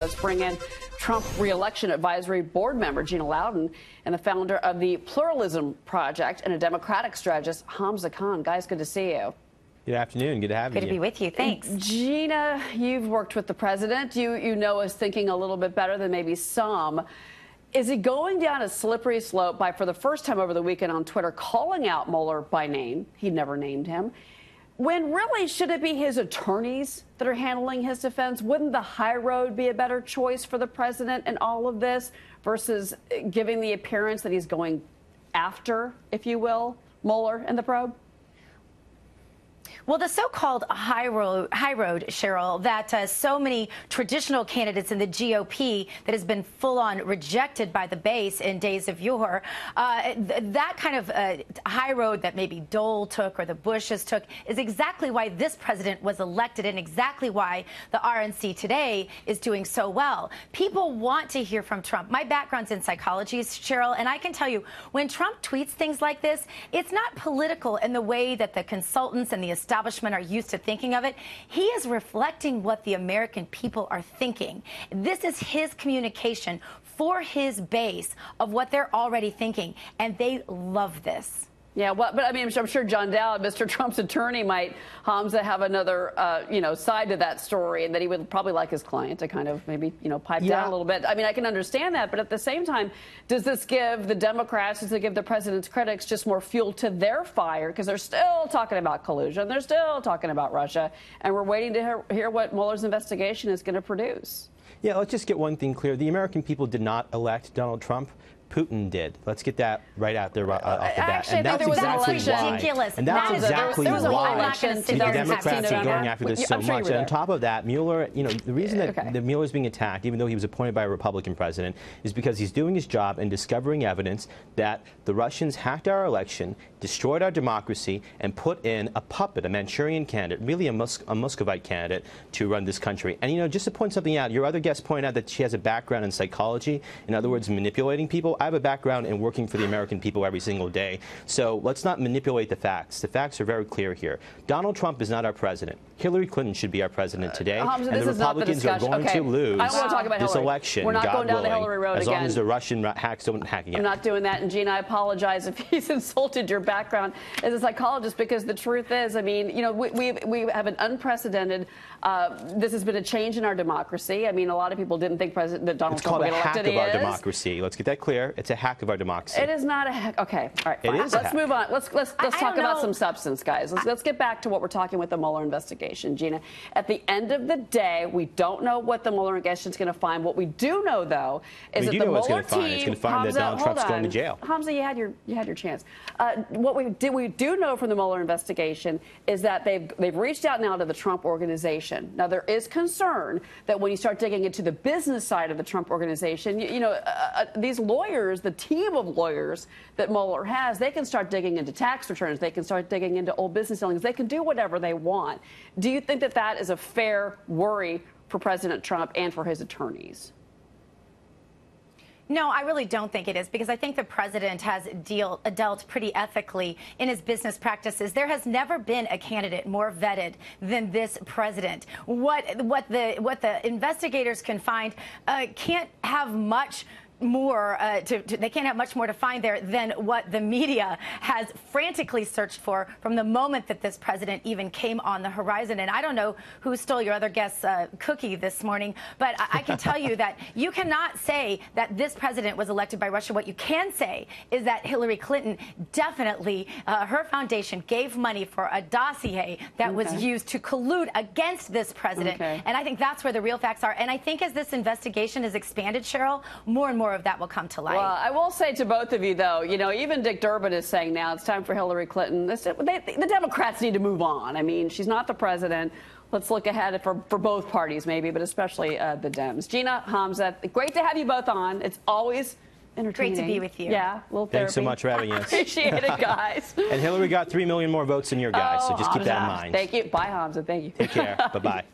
Let's bring in Trump re-election advisory board member Gina Loudon and the founder of the Pluralism Project and a Democratic strategist, Hamza Khan. Guys, good to see you. Good afternoon. Good to have you. Good to be with you. Thanks. Gina, you've worked with the president. You know us thinking a little bit better than maybe some. Is he going down a slippery slope by, for the first time over the weekend on Twitter, calling out Mueller by name? He never named him. When really, should it be his attorneys that are handling his defense? Wouldn't the high road be a better choice for the president in all of this versus giving the appearance that he's going after, if you will, Mueller and the probe? Well, the so-called high road, Cheryl, that so many traditional candidates in the GOP that has been full-on rejected by the base in days of yore, that kind of high road that maybe Dole took or the Bushes took is exactly why this president was elected and exactly why the RNC today is doing so well. People want to hear from Trump. My background's in psychology, Cheryl, and I can tell you when Trump tweets things like this, it's not political in the way that the consultants and the establishment are used to thinking of it. He is reflecting what the American people are thinking. This is his communication for his base of what they're already thinking, and they love this. Yeah, well, but I mean, I'm sure John Dowd, Mr. Trump's attorney, might, Hamza, have another, side to that story, and that he would probably like his client to kind of maybe, pipe down a little bit. I mean, I can understand that, but at the same time, does this give the Democrats, does it give the president's critics just more fuel to their fire? Because they're still talking about collusion, they're still talking about Russia, and we're waiting to hear what Mueller's investigation is going to produce. Yeah, let's just get one thing clear. The American people did not elect Donald Trump. Putin did. Let's get that right out there off the bat. Actually, and that's exactly why. Ridiculous. And that's exactly why the Democrats are going after this so much. And on top of that, Mueller, the reason that Mueller is being attacked, even though he was appointed by a Republican president, is because he's doing his job and discovering evidence that the Russians hacked our election, destroyed our democracy, and put in a puppet, a Manchurian candidate, really a Muscovite candidate, to run this country. And, just to point something out, your other guest pointed out that she has a background in psychology, in other words, manipulating people. I have a background in working for the American people every single day. So let's not manipulate the facts. The facts are very clear here. Donald Trump is not our president. Hillary Clinton should be our president today. Hamza, and the Republicans are going to lose this election, We're not God going down willing, the Hillary road as again. long as the Russian hacks don't hack again. I'm not doing that. And Gina, I apologize if he's insulted your background as a psychologist, because the truth is, I mean, we have an unprecedented, this has been a change in our democracy. I mean, a lot of people didn't think that Donald Trump would get elected. It's called a hack of our democracy. Let's get that clear. It's a hack of our democracy. It is not a hack. Okay. All right. It is Let's move on. Let's talk about some substance, guys. Let's get back to what we're talking with the Mueller investigation, Gina. At the end of the day, we don't know what the Mueller investigation is going to find. What we do know, though, is that the Mueller team. It's going to find that Donald Trump's going to jail. Hamza, you had your chance. What we do know from the Mueller investigation is that they've reached out now to the Trump organization. Now, there is concern that when you start digging into the business side of the Trump organization, these lawyers, the team of lawyers that Mueller has, they can start digging into tax returns. They can start digging into old business dealings. They can do whatever they want. Do you think that that is a fair worry for President Trump and for his attorneys? No, I really don't think it is, because I think the president has dealt pretty ethically in his business practices. There has never been a candidate more vetted than this president. What the investigators can find can't have much more they can't have much more to find there than what the media has frantically searched for from the moment that this president even came on the horizon. And I don't know who stole your other guest's cookie this morning, but I can tell you that you cannot say that this president was elected by Russia. What you can say is that Hillary Clinton definitely, her foundation gave money for a dossier that was used to collude against this president. And I think that's where the real facts are. And I think as this investigation is expanded, Cheryl, more and more of that will come to light. Well, I will say to both of you, though, even Dick Durbin is saying now it's time for Hillary Clinton. The Democrats need to move on. I mean, she's not the president. Let's look ahead for both parties, maybe, but especially the Dems. Gina, Hamza, great to have you both on. It's always entertaining. Great to be with you. Yeah, a little therapy. Thanks so much for having us. Appreciate it, guys. And Hillary got 3 million more votes than your guys, so just keep that in mind. Thank you. Bye, Hamza. Thank you. Take care. Bye-bye.